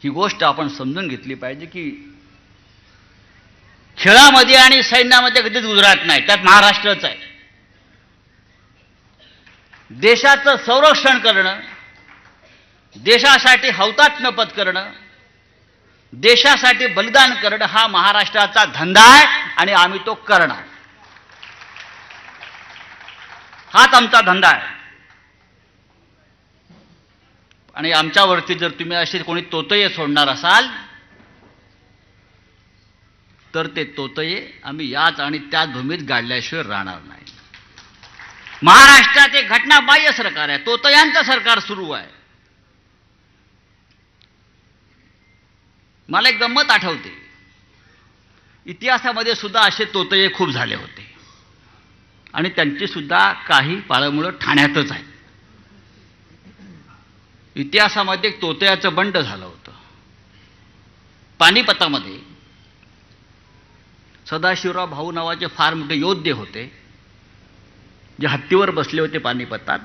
ही गोष्ट आपण समजून घेतली पाहिजे की खेळामध्ये आणि सैन्यामध्ये कधीच गुजरात नाही, त्यात महाराष्ट्रच आहे. देशाचं संरक्षण करणं, देशासाठी हौतात्म्य पत्करणं, देशासाठी बलिदान करणं हा महाराष्ट्राचा धंदा आहे आणि आम्ही तो करणार. हाच आमचा धंदा आहे. आणि आमच्यावरती जर तुम्ही असे कोणी तोतये सोडणार असाल तर ते तोतये आम्ही याच आणि त्याच भूमीत गाडल्याशिवाय राहणार नाही. महाराष्ट्रात एक घटनाबाह्य सरकार आहे, तोतयांचं सरकार सुरू आहे. मला एक गंमत आठवते, इतिहासामध्ये सुद्धा असे तोतये खूप झाले होते आणि त्यांची सुद्धा काही पाळमुळं ठाण्यातच आहेत. इतिहासामध्ये एक तोतयाचं बंड झालं होतं. पानिपतामध्ये सदाशिवराव भाऊ नावाचे फार मोठे योद्धे होते जे हत्तीवर बसले होते पानिपतात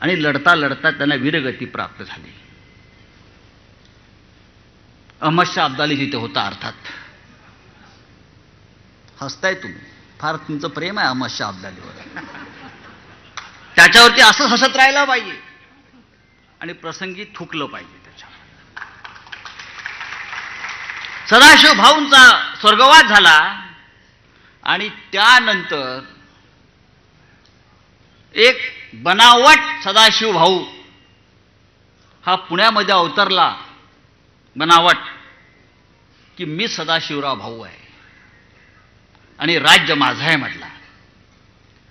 आणि लढता लढता त्यांना वीरगती प्राप्त झाली. अहमद शाह अब्दाली तिथे होता. अर्थात हसताय तुम्ही, फार तुमचं प्रेम आहे अहमद शाह अब्दालीवर. त्याच्यावरती असंच हसत राहिलं पाहिजे आणि प्रसंगी थुकलं पाहिजे. त्याच्यावर सदाशिव भाऊंचा स्वर्गवास झाला आणि त्यानंतर एक बनावट सदाशिव भाऊ हा पुण्यामध्ये अवतरला. बनावट की मी सदाशिवराव भाऊ आहे आणि राज्य माझं आहे म्हटला.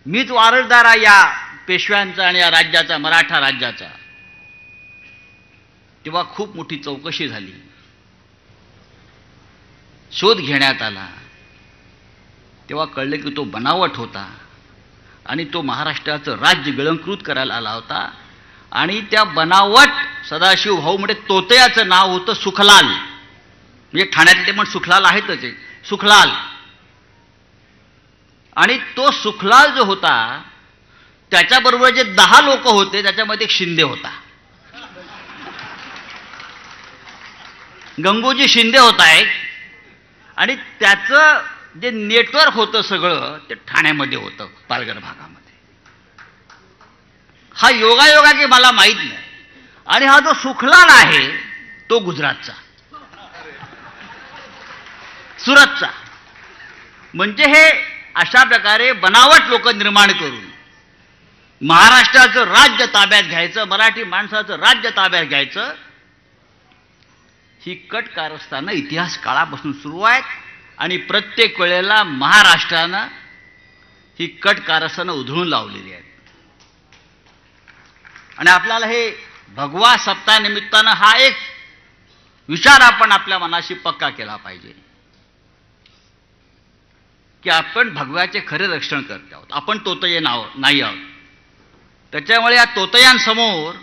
मीच वारसदार आहे या पेशव्यांचा आणि या राज्याचा, मराठा राज्याचा. तेव्हा खूप मोठी चौकशी झाली, शोध घेण्यात आला. तेव्हा कळलं की तो बनावट होता आणि तो महाराष्ट्राचं राज्य गिळंकृत करायला आला होता. आणि त्या बनावट सदाशिव भाऊ म्हणजे तोतयाचं नाव होतं सुखलाल. म्हणजे ठाण्यातले पण सुखलाल आहेतच, सुखलाल. आणि तो सुखलाल जो होता त्याच्याबरोबर जे 10 लोक होते त्याच्यामध्ये एक शिंदे होता, गंगोजी शिंदे होता एक. आणि त्याचं जे नेटवर्क होतं सगळं ते ठाण्यामध्ये होतं, पालघर भागामध्ये. हा योगायोगा की मला माहीत नाही. आणि हा जो सुखलाल आहे तो गुजरातचा, सुरतचा. म्हणजे हे अशा प्रकारे बनावट लोक निर्माण करून महाराष्ट्राचं राज्य ताब्यात घ्यायचं, मराठी माणसाचं राज्य ताब्यात घ्यायचं, ही कट कारस्थानं इतिहास काळापासून सुरू आहेत. आणि प्रत्येक वेळेला महाराष्ट्रानं ही कट कारस्थानं उधळून लावलेली आहेत. आणि आपल्याला हे भगवा सप्ताह निमित्तानं हा एक विचार आपण आपल्या मनाशी पक्का केला पाहिजे की आपण भगव्याचे खरे रक्षण करत आहोत, आपण तोतये नाही आहोत. त्याच्यामुळे या तोतयांसमोर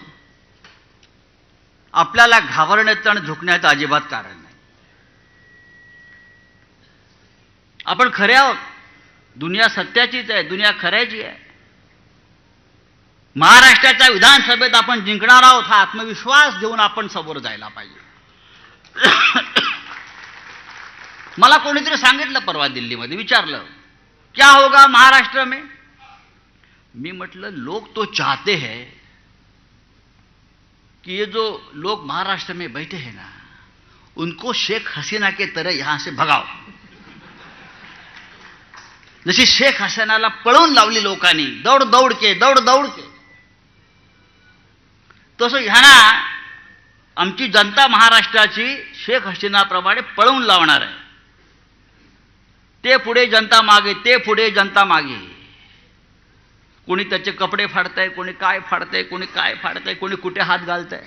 आपल्याला घाबरण्याचं आणि झुकण्याचं अजिबात कारण नाही. आपण खरे आहोत. दुनिया सत्याचीच आहे, दुनिया खऱ्याची आहे. महाराष्ट्राच्या विधानसभेत आपण जिंकणार आहोत हा आत्मविश्वास घेऊन आपण समोर जायला पाहिजे. मला कोणीतरी सांगितलं परवा दिल्लीमध्ये, विचारलं क्या होगा महाराष्ट्र में. मी म्हटलं लोग तो चाहते हैं कि ये जो लोग महाराष्ट्र में बैठे हैं ना उनको शेख हसीना के तरह यहां से भगाओ. जशी शेख हसीनाला पळवून लावली लोकांनी दौड दौड के, तसं ह्यांना आमची जनता महाराष्ट्राची शेख हसीनाप्रमाणे पळवून लावणार आहे. ते पुढे जनता मागे, ते पुढे जनता मागे. कोणी त्याचे कपडे फाडतंय, कोणी काय फाडतंय, कोणी काय फाडतंय, कोणी कुठे हात घालतंय.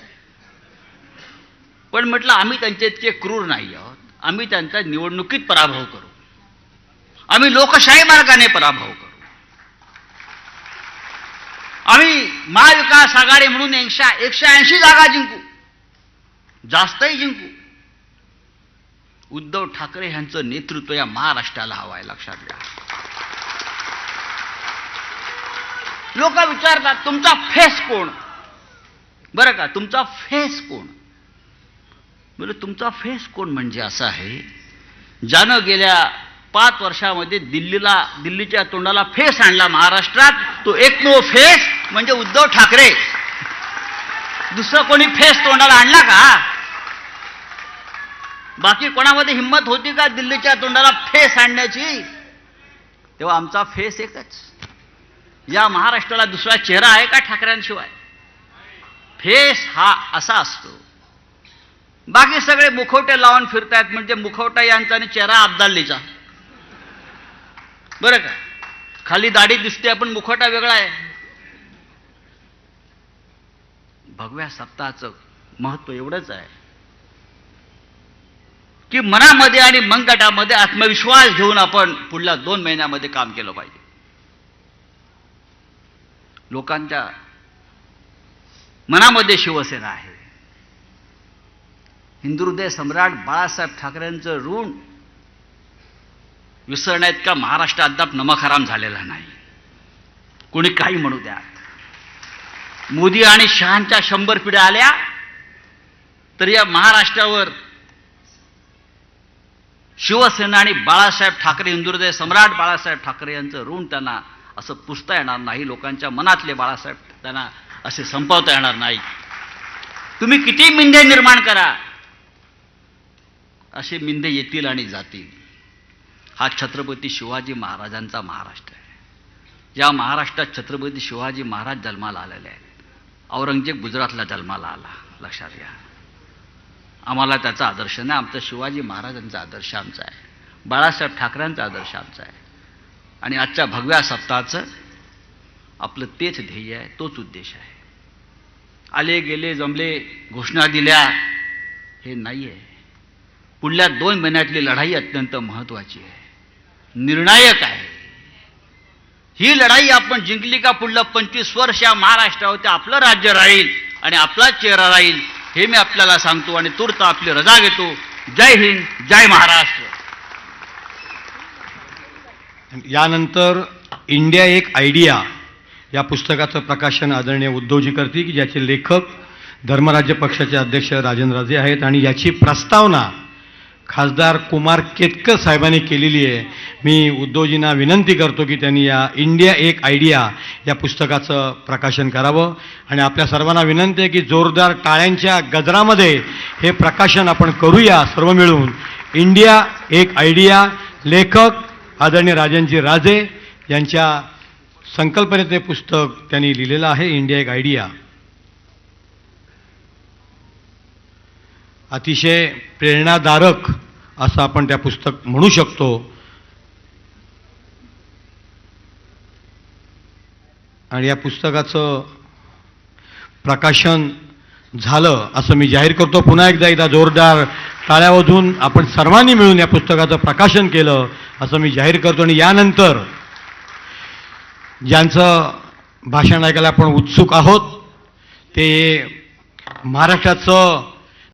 पण म्हटलं आम्ही त्यांचे इतके क्रूर नाही आहोत. आम्ही त्यांचा निवडणुकीत पराभव करू, आम्ही लोकशाही मार्गाने पराभव करू. आम्ही महाविकास आघाडी म्हणून 180 जागा जिंकू, जास्तही जिंकू. उद्धव ठाकरे यांचं नेतृत्व या महाराष्ट्राला हवं आहे, लक्षात घ्या. लोक विचारतात तुमचा फेस कोण, बरं का, तुमचा फेस कोण. म्हणजे तुमचा फेस कोण म्हणजे असा आहे ज्यानं गेल्या 5 वर्षामध्ये दिल्लीच्या तोंडाला फेस आणला महाराष्ट्रात, तो एकमेव फेस म्हणजे उद्धव ठाकरे. दुसरं कोणी फेस तोंडाला आणला का? बाकी कोणामध्ये हिंमत होती का दिल्लीच्या तोंडाला फेस आणण्याची? तेव्हा आमचा फेस एकच. या महाराष्ट्राला दुसरा चेहरा आहे का ठाकरेंशिवाय? फेस हा असा असतो. बाकी सगळे मुखवटे लावून फिरतायत, म्हणजे मुखवटा यांचा आणि चेहरा अब्दालीचा, बरं का? खाली दाढी दिसते पण मुखवटा वेगळा आहे. भगव्या सप्ताहाचं महत्व एवढंच आहे की मनामध्ये आणि मनगटामध्ये आत्मविश्वास घेऊन आपण पुढल्या 2 महिन्यामध्ये काम केलं पाहिजे. लोकांच्या मनामध्ये शिवसेना आहे. हिंदुहृदय सम्राट बाळासाहेब ठाकरेंचं ऋण विसरण्यात का महाराष्ट्र अद्याप नमकहराम झालेला नाही. कोणी काही म्हणू द्या. मोदी आणि शहांच्या 100 पिढ्या आल्या तर या महाराष्ट्रावर शिवसेना आणि बाळासाहेब ठाकरे, हिंदुहृदय सम्राट बाळासाहेब ठाकरे यांचं ऋण त्यांना असं पुसता येणार नाही. लोकांच्या मनातले बाळासाहेब त्यांना असे संपवता येणार नाही. तुम्ही किती मिंदे निर्माण करा, असे मिंदे येतील आणि जातील. हा छत्रपती शिवाजी महाराजांचा महाराष्ट्र आहे. या महाराष्ट्रात छत्रपती शिवाजी महाराज जन्माला आलेले आहेत. औरंगजेब गुजरातला जन्माला आला, लक्षात घ्या. आम्हाला त्याचा आदर्श नाही. आमचा शिवाजी महाराजांचा आदर्श आमचा आहे, बाळासाहेब ठाकरेंचा आदर्श आमचा आहे. आणि आजच्या भगव्या सप्ताहाचं आपलं तेच ध्येय आहे, तोच उद्देश आहे. आले गेले जमले घोषणा दिल्या हे नाही आहे. पुढल्या 2 महिन्यातली लढाई अत्यंत महत्त्वाची आहे, निर्णायक आहे. ही लढाई आपण जिंकली का पुढलं 25 वर्ष या महाराष्ट्रावरती आपलं राज्य राहील आणि आपला चेहरा राहील, हे मी आपल्याला सांगतो. आणि तूर्त आपली रजा घेतो. जय हिंद, जय महाराष्ट्र. यानंतर इंडिया एक आयडिया या पुस्तकाचं प्रकाशन आदरणीय उद्धवजी करतील, की ज्याचे लेखक धर्मराज्य पक्षाचे अध्यक्ष राजेंद्रराजे आहेत. आणि याची प्रस्तावना खासदार कुमार केतकर साहेबांनी केलेली आहे. मी उद्धवजींना विनंती करतो की त्यांनी या इंडिया एक आयडिया या पुस्तकाचं प्रकाशन करावं. आणि आपल्या सर्वांना विनंती आहे की जोरदार टाळ्यांच्या गजरामध्ये हे प्रकाशन आपण करूया सर्व मिळून. इंडिया एक आयडिया, लेखक आदरणीय राजेंद्रजी राजे यांच्या संकल्पनेचे पुस्तक त्यांनी लिहिलेलं आहे, इंडिया एक आयडिया. अतिशय प्रेरणादायक असं आपण त्या पुस्तक म्हणू शकतो. आणि या पुस्तकाचं प्रकाशन झालं असं मी जाहीर करतो. पुन्हा एकदा जोरदार टाळ्या वाजवून आपण सर्वांनी मिळून या पुस्तकाचं प्रकाशन केलं असं मी जाहीर करतो. आणि यानंतर ज्यांचं भाषण ऐकायला आपण उत्सुक आहोत ते महाराष्ट्राचं